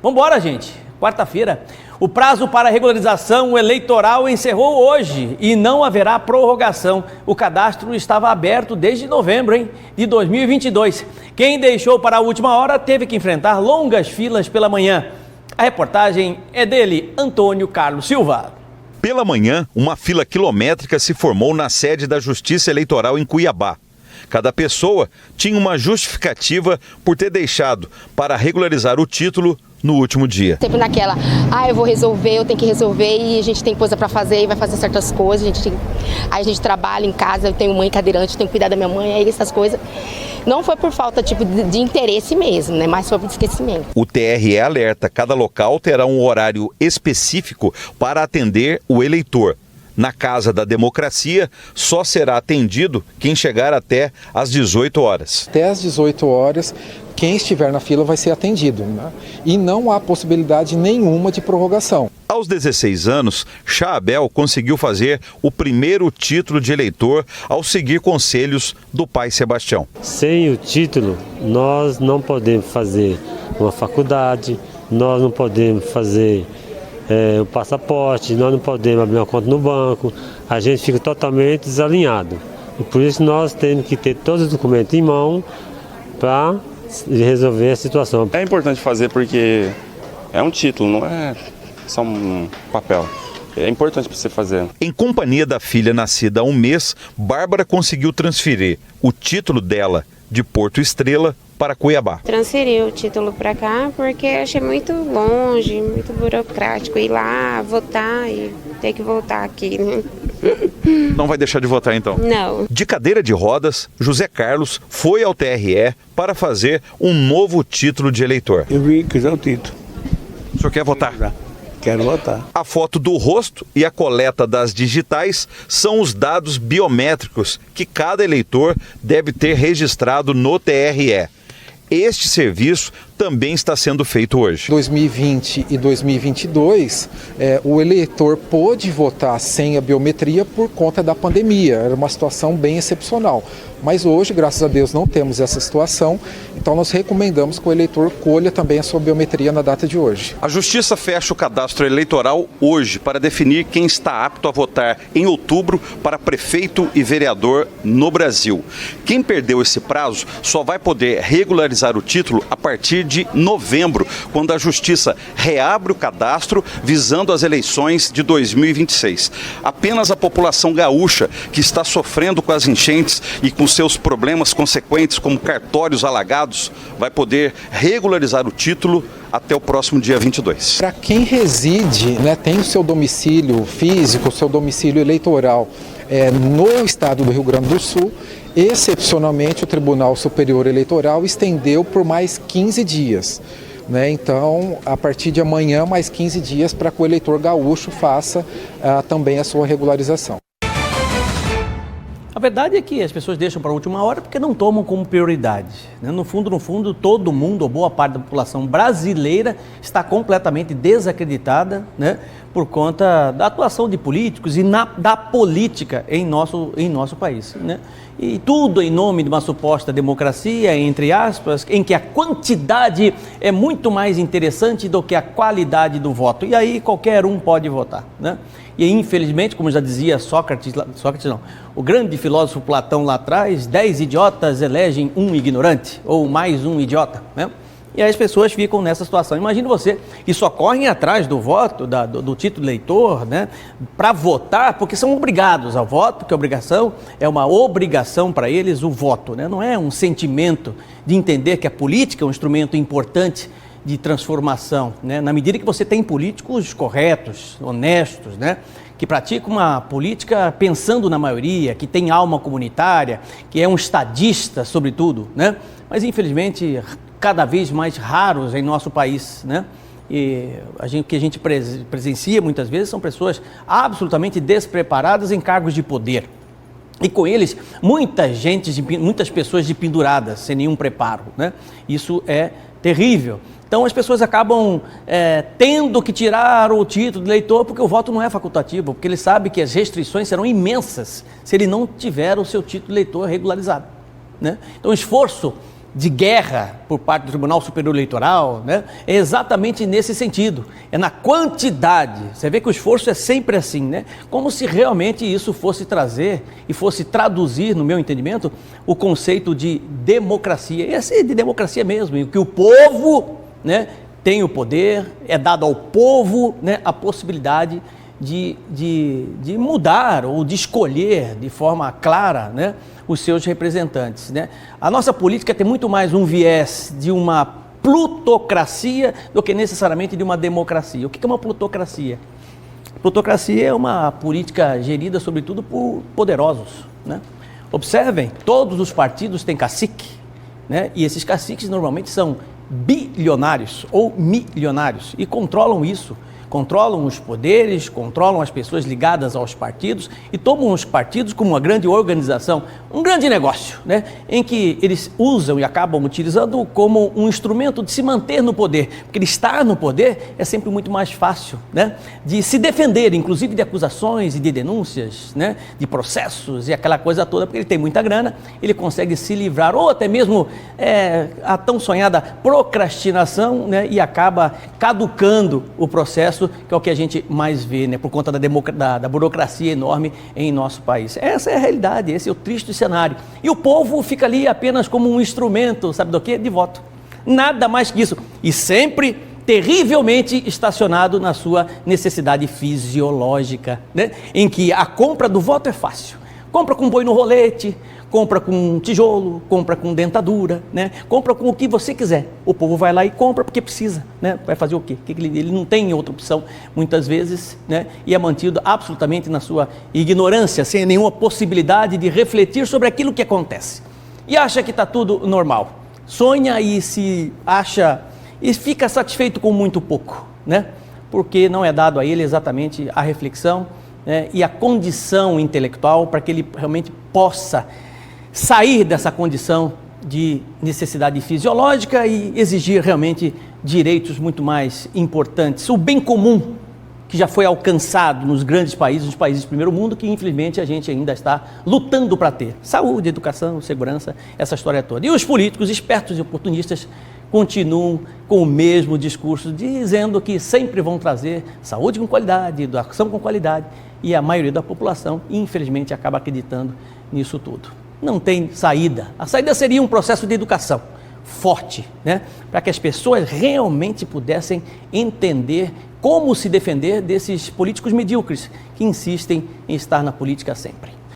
Vamos embora, gente. Quarta-feira. O prazo para regularização eleitoral encerrou hoje e não haverá prorrogação. O cadastro estava aberto desde novembro, de 2022. Quem deixou para a última hora teve que enfrentar longas filas pela manhã. A reportagem é dele, Antônio Carlos Silva. Pela manhã, uma fila quilométrica se formou na sede da Justiça Eleitoral em Cuiabá. Cada pessoa tinha uma justificativa por ter deixado para regularizar o título no último dia. Sempre naquela, eu vou resolver, eu tenho que resolver e a gente tem coisa para fazer e vai fazer certas coisas. Aí a gente trabalha em casa, eu tenho mãe cadeirante, tenho que cuidar da minha mãe, aí essas coisas. Não foi por falta de interesse mesmo, né? Mas foi por esquecimento. O TRE alerta, cada local terá um horário específico para atender o eleitor. Na Casa da Democracia, só será atendido quem chegar até às 18 horas. Até às 18 horas, quem estiver na fila vai ser atendido, né? E não há possibilidade nenhuma de prorrogação. Aos 16 anos, Chabel conseguiu fazer o primeiro título de eleitor ao seguir conselhos do pai Sebastião. Sem o título, nós não podemos fazer uma faculdade, nós não podemos fazer o passaporte, nós não podemos abrir uma conta no banco, a gente fica totalmente desalinhado. E por isso nós temos que ter todos os documentos em mão para resolver a situação. É importante fazer porque é um título, não é só um papel. É importante para você fazer. Em companhia da filha nascida há um mês, Bárbara conseguiu transferir o título dela de Porto Estrela para Cuiabá. Transferi o título para cá porque achei muito longe, muito burocrático ir lá votar e ter que voltar aqui. Não vai deixar de votar então? Não. De cadeira de rodas, José Carlos foi ao TRE para fazer um novo título de eleitor. Eu vim quiser o título. O senhor quer votar? Quero votar. A foto do rosto e a coleta das digitais são os dados biométricos que cada eleitor deve ter registrado no TRE. Este serviço também está sendo feito hoje. 2020 e 2022, o eleitor pôde votar sem a biometria por conta da pandemia. Era uma situação bem excepcional. Mas hoje, graças a Deus, não temos essa situação. Então nós recomendamos que o eleitor colha também a sua biometria na data de hoje. A Justiça fecha o cadastro eleitoral hoje para definir quem está apto a votar em outubro para prefeito e vereador no Brasil. Quem perdeu esse prazo só vai poder regularizar o título a partir de novembro, quando a Justiça reabre o cadastro visando as eleições de 2026. Apenas a população gaúcha, que está sofrendo com as enchentes e com seus problemas consequentes, como cartórios alagados, vai poder regularizar o título até o próximo dia 22. Para quem reside, tem o seu domicílio físico, o seu domicílio eleitoral no estado do Rio Grande do Sul, excepcionalmente o Tribunal Superior Eleitoral estendeu por mais 15 dias. Então, a partir de amanhã, mais 15 dias para que o eleitor gaúcho faça também a sua regularização. A verdade é que as pessoas deixam para a última hora porque não tomam como prioridade. No fundo, todo mundo, ou boa parte da população brasileira, está completamente desacreditada, por conta da atuação de políticos e da política em nosso país. E tudo em nome de uma suposta democracia, entre aspas, em que a quantidade é muito mais interessante do que a qualidade do voto. E aí qualquer um pode votar. E infelizmente, como já dizia Sócrates não, o grande filósofo Platão lá atrás, 10 idiotas elegem um ignorante, ou mais um idiota, E aí as pessoas ficam nessa situação. Imagina você, que só correm atrás do voto, do título de eleitor, para votar, porque são obrigados ao voto, porque a obrigação é uma obrigação para eles o voto, Não é um sentimento de entender que a política é um instrumento importante de transformação, na medida que você tem políticos corretos, honestos, que praticam uma política pensando na maioria, que tem alma comunitária, que é um estadista, sobretudo, Mas, infelizmente, cada vez mais raros em nosso país, E o que a gente presencia muitas vezes são pessoas absolutamente despreparadas em cargos de poder. E com eles, muitas pessoas de penduradas, sem nenhum preparo, Isso é terrível. Então as pessoas acabam tendo que tirar o título de eleitor porque o voto não é facultativo, porque ele sabe que as restrições serão imensas se ele não tiver o seu título de eleitor regularizado. Então o esforço de guerra por parte do Tribunal Superior Eleitoral, né, é exatamente nesse sentido, é na quantidade. Você vê que o esforço é sempre assim, né? Como se realmente isso fosse trazer e fosse traduzir, no meu entendimento, o conceito de democracia. Esse é de democracia mesmo, em que o povo, né, tem o poder, é dado ao povo, né, a possibilidade de mudar ou de escolher de forma clara, né, os seus representantes, né? A nossa política tem muito mais um viés de uma plutocracia do que necessariamente de uma democracia. O que é uma plutocracia? Plutocracia é uma política gerida sobretudo por poderosos, né? Observem, todos os partidos têm cacique, né? E esses caciques normalmente são bilionários ou milionários e controlam isso. Controlam os poderes, controlam as pessoas ligadas aos partidos e tomam os partidos como uma grande organização, um grande negócio, né? Em que eles usam e acabam utilizando como um instrumento de se manter no poder, porque ele estar no poder é sempre muito mais fácil, né, de se defender, inclusive de acusações e de denúncias, né, de processos e aquela coisa toda, porque ele tem muita grana, ele consegue se livrar, ou até mesmo a tão sonhada procrastinação, né, e acaba caducando o processo, que é o que a gente mais vê, né, por conta da burocracia enorme em nosso país. Essa é a realidade, esse é o triste cenário. E o povo fica ali apenas como um instrumento, sabe do quê? De voto. Nada mais que isso. E sempre terrivelmente estacionado na sua necessidade fisiológica, né, em que a compra do voto é fácil. Compra com boi no rolete, compra com tijolo, compra com dentadura, né? Compra com o que você quiser. O povo vai lá e compra porque precisa, né? Vai fazer o quê? Ele não tem outra opção, muitas vezes, né? E é mantido absolutamente na sua ignorância, sem nenhuma possibilidade de refletir sobre aquilo que acontece. E acha que está tudo normal. Sonha e se acha e fica satisfeito com muito pouco, né? Porque não é dado a ele exatamente a reflexão, né, e a condição intelectual para que ele realmente possa sair dessa condição de necessidade fisiológica e exigir realmente direitos muito mais importantes. O bem comum que já foi alcançado nos grandes países, nos países do primeiro mundo, que infelizmente a gente ainda está lutando para ter. Saúde, educação, segurança, essa história toda. E os políticos espertos e oportunistas continuam com o mesmo discurso, dizendo que sempre vão trazer saúde com qualidade, educação com qualidade, e a maioria da população, infelizmente, acaba acreditando nisso tudo. Não tem saída. A saída seria um processo de educação forte, né? Para que as pessoas realmente pudessem entender como se defender desses políticos medíocres que insistem em estar na política sempre.